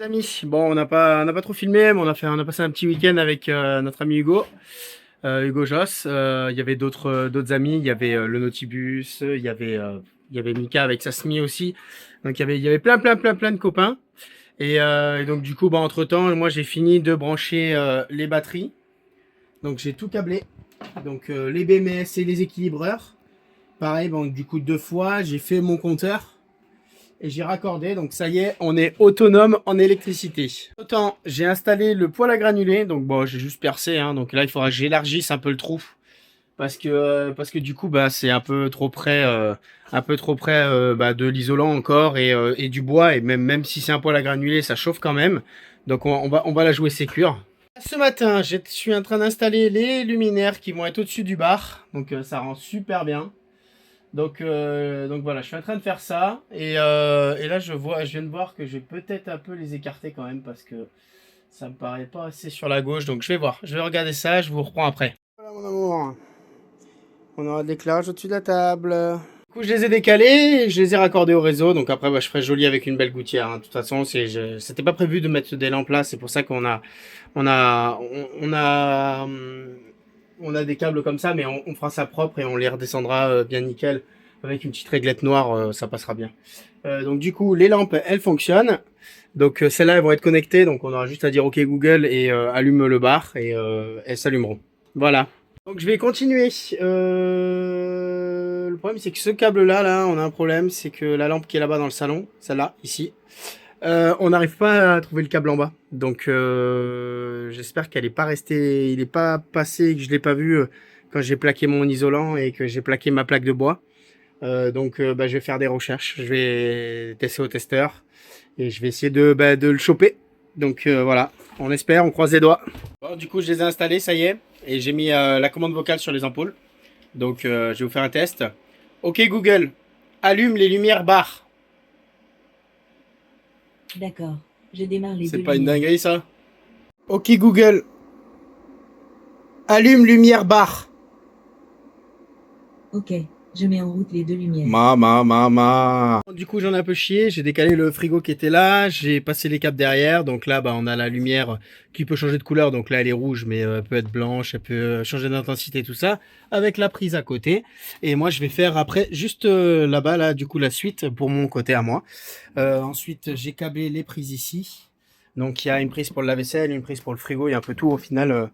Amis, bon, on n'a pas trop filmé, mais on a passé un petit week-end avec notre ami Hugo, Hugo Joss. Il y avait d'autres amis, il y avait le Nautibus, il y avait Mika avec sa SMI aussi. Donc il y avait plein de copains. Et donc du coup, bah, entre-temps, moi j'ai fini de brancher les batteries. Donc j'ai tout câblé. Donc les BMS et les équilibreurs. Pareil, bon, du coup 2 fois, j'ai fait mon compteur. Et j'ai raccordé, donc ça y est, on est autonome en électricité. Autant, j'ai installé le poêle à granulés, donc bon, j'ai juste percé, hein, donc là il faudra que j'élargisse un peu le trou. Parce que du coup, bah, c'est un peu trop près bah, de l'isolant encore et du bois, et même si c'est un poêle à granulés, ça chauffe quand même. Donc on va la jouer sécure. Ce matin, je suis en train d'installer les luminaires qui vont être au-dessus du bar, donc ça rend super bien. Donc voilà, je suis en train de faire ça et là je viens de voir que je vais peut-être un peu les écarter quand même parce que ça me paraît pas assez sur la gauche. Donc je vais voir, je vais regarder ça, je vous reprends après. Voilà mon amour, on aura de l'éclairage au-dessus de la table. Du coup je les ai décalés, et je les ai raccordés au réseau. Donc après bah, je ferai joli avec une belle gouttière, hein. De toute façon c'était pas prévu de mettre des lampes là, c'est pour ça on a, on a, on a des câbles comme ça, mais on fera ça propre et on les redescendra bien nickel avec une petite réglette noire, ça passera bien. Donc du coup, les lampes, elles fonctionnent. Donc celles-là, elles vont être connectées, donc on aura juste à dire OK Google et allume le bar et elles s'allumeront. Voilà. Donc je vais continuer. Le problème, c'est que ce câble-là, là, on a un problème, c'est que la lampe qui est là-bas dans le salon, celle-là, ici, on n'arrive pas à trouver le câble en bas. Donc j'espère qu'elle n'est pas restée, il n'est pas passé, que je l'ai pas vu quand j'ai plaqué mon isolant et que j'ai plaqué ma plaque de bois. Donc bah, je vais faire des recherches, je vais tester au testeur et je vais essayer de le choper. Donc voilà, on espère, on croise les doigts. Bon, du coup je les ai installés, ça y est, et j'ai mis la commande vocale sur les ampoules. Donc je vais vous faire un test. OK Google, allume les lumières bar. D'accord, je démarre les C'est deux pas une lumières. dinguerie ça? OK Google, allume lumière bar. Ok, je mets en route les deux lumières. Mama. Du coup, j'en ai un peu chié. J'ai décalé le frigo qui était là. J'ai passé les câbles derrière. Donc là, bah, on a la lumière qui peut changer de couleur. Donc là, elle est rouge, mais elle peut être blanche. Elle peut changer d'intensité, tout ça. Avec la prise à côté. Et moi, je vais faire après, juste là-bas, là, du coup, la suite pour mon côté à moi. Ensuite, j'ai câblé les prises ici. Donc il y a une prise pour le lave-vaisselle, une prise pour le frigo. Il y a un peu tout au final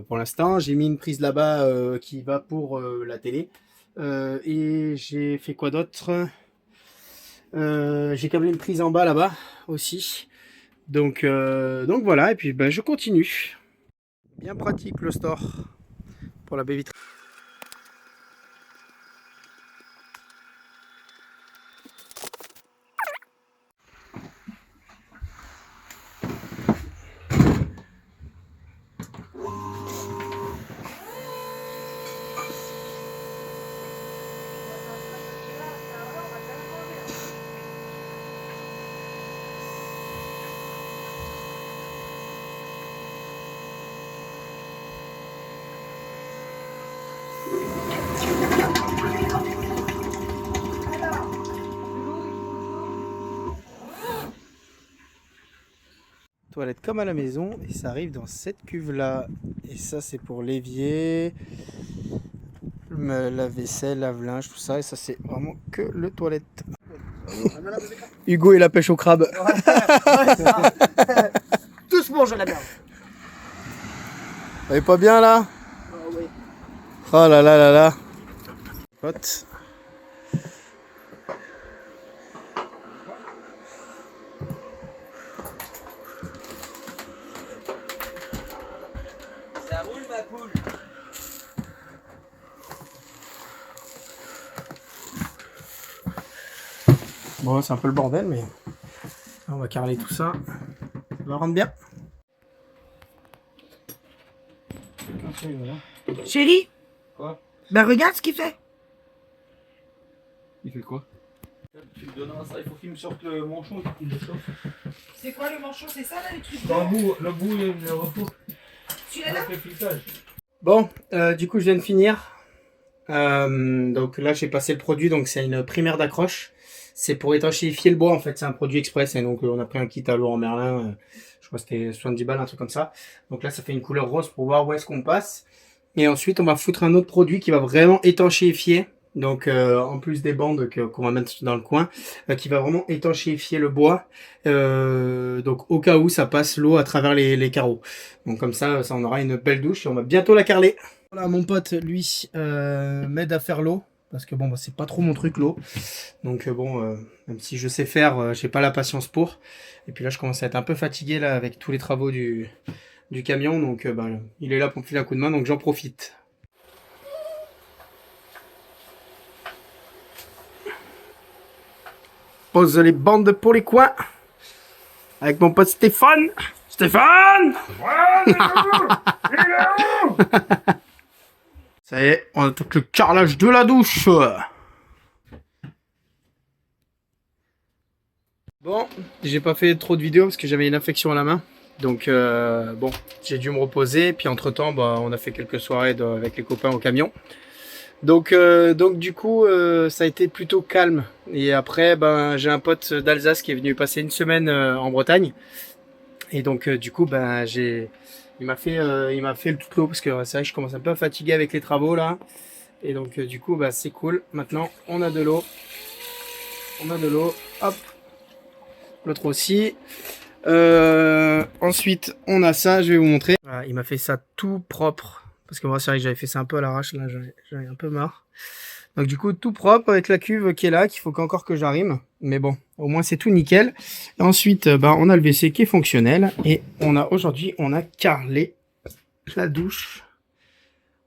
pour l'instant. J'ai mis une prise là-bas qui va pour la télé. Et j'ai fait quoi d'autre? J'ai câblé une prise en bas là-bas aussi. Donc voilà, et puis ben, je continue. Bien pratique le store pour la baie vitrine. Toilette comme à la maison, et ça arrive dans cette cuve là. Et ça c'est pour l'évier, la vaisselle, lave-linge, tout ça. Et ça c'est vraiment que le toilette. Hugo et la pêche au crabe. Tous mangent à la merde. Elle est pas bien là? Oh, oui. Oh là là là là. Pote. Ça roule ma poule. Bon, c'est un peu le bordel, mais on va carreler tout ça. Ça va rendre bien. Chérie, Quoi? bah regarde ce qu'il fait. Il fait quoi? Tu me donneras ça, il faut qu'il me sorte le manchon et qu'il le sorte. C'est quoi le manchon? C'est ça là les trucs Dans le bout, il y a le repos. Celui-là là? Avec le filetage. Bon, du coup, je viens de finir. Donc là, j'ai passé le produit, donc c'est une primaire d'accroche. C'est pour étanchéifier le bois en fait, c'est un produit express et donc on a pris un kit à Leroy Merlin, je crois que c'était 70 balles, un truc comme ça. Donc là ça fait une couleur rose pour voir où est-ce qu'on passe. Et ensuite on va foutre un autre produit qui va vraiment étanchéifier. Donc en plus des bandes qu'on va mettre dans le coin, qui va vraiment étanchéifier le bois. Donc au cas où ça passe l'eau à travers les carreaux. Donc comme ça on aura une belle douche et on va bientôt la carreler. Voilà, mon pote lui m'aide à faire l'eau. Parce que bon, bah, c'est pas trop mon truc l'eau. Donc bon, même si je sais faire, j'ai pas la patience pour. Et puis là je commence à être un peu fatigué là avec tous les travaux du camion. Donc bah, il est là pour me filer un coup de main, donc j'en profite. Pose les bandes pour les coins. Avec mon pote Stéphane. Stéphane! Ça y est, on attaque le carrelage de la douche. Bon, j'ai pas fait trop de vidéos parce que j'avais une infection à la main. Donc bon, j'ai dû me reposer. Puis entre temps, bah, on a fait quelques soirées avec les copains au camion. Donc du coup, ça a été plutôt calme. Et après, ben, j'ai un pote d'Alsace qui est venu passer une semaine en Bretagne. Et donc du coup, ben, il m'a fait le tout l'eau parce que c'est vrai que je commence un peu à fatiguer avec les travaux là. Et donc du coup, bah, c'est cool. Maintenant, on a de l'eau. On a de l'eau. Hop. L'autre aussi. Ensuite, on a ça. Je vais vous montrer. Voilà, il m'a fait ça tout propre. Parce que moi, c'est vrai que j'avais fait ça un peu à l'arrache. Là, j'en ai un peu marre. Donc du coup, tout propre avec la cuve qui est là, qu'il faut encore que j'arrime. Mais bon, au moins c'est tout nickel. Et ensuite, bah, on a le WC qui est fonctionnel. Et aujourd'hui, on a carrelé la douche.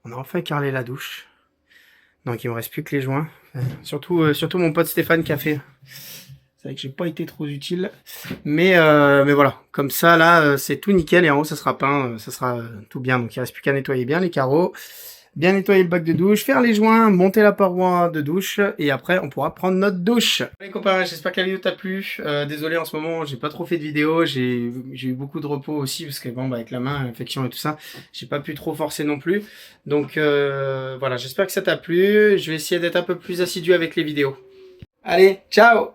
On a enfin carrelé la douche. Donc il me reste plus que les joints. Surtout mon pote Stéphane qui a fait. C'est vrai que j'ai pas été trop utile. Mais voilà, comme ça là, c'est tout nickel. Et en haut, ça sera peint, ça sera tout bien. Donc il reste plus qu'à nettoyer bien les carreaux. Bien nettoyer le bac de douche, faire les joints, monter la paroi de douche et après on pourra prendre notre douche. Les copains, j'espère que la vidéo t'a plu. Désolé en ce moment, j'ai pas trop fait de vidéos, j'ai eu beaucoup de repos aussi parce que bon, bah, avec la main, l'infection et tout ça, j'ai pas pu trop forcer non plus. Donc voilà, j'espère que ça t'a plu. Je vais essayer d'être un peu plus assidu avec les vidéos. Allez, ciao!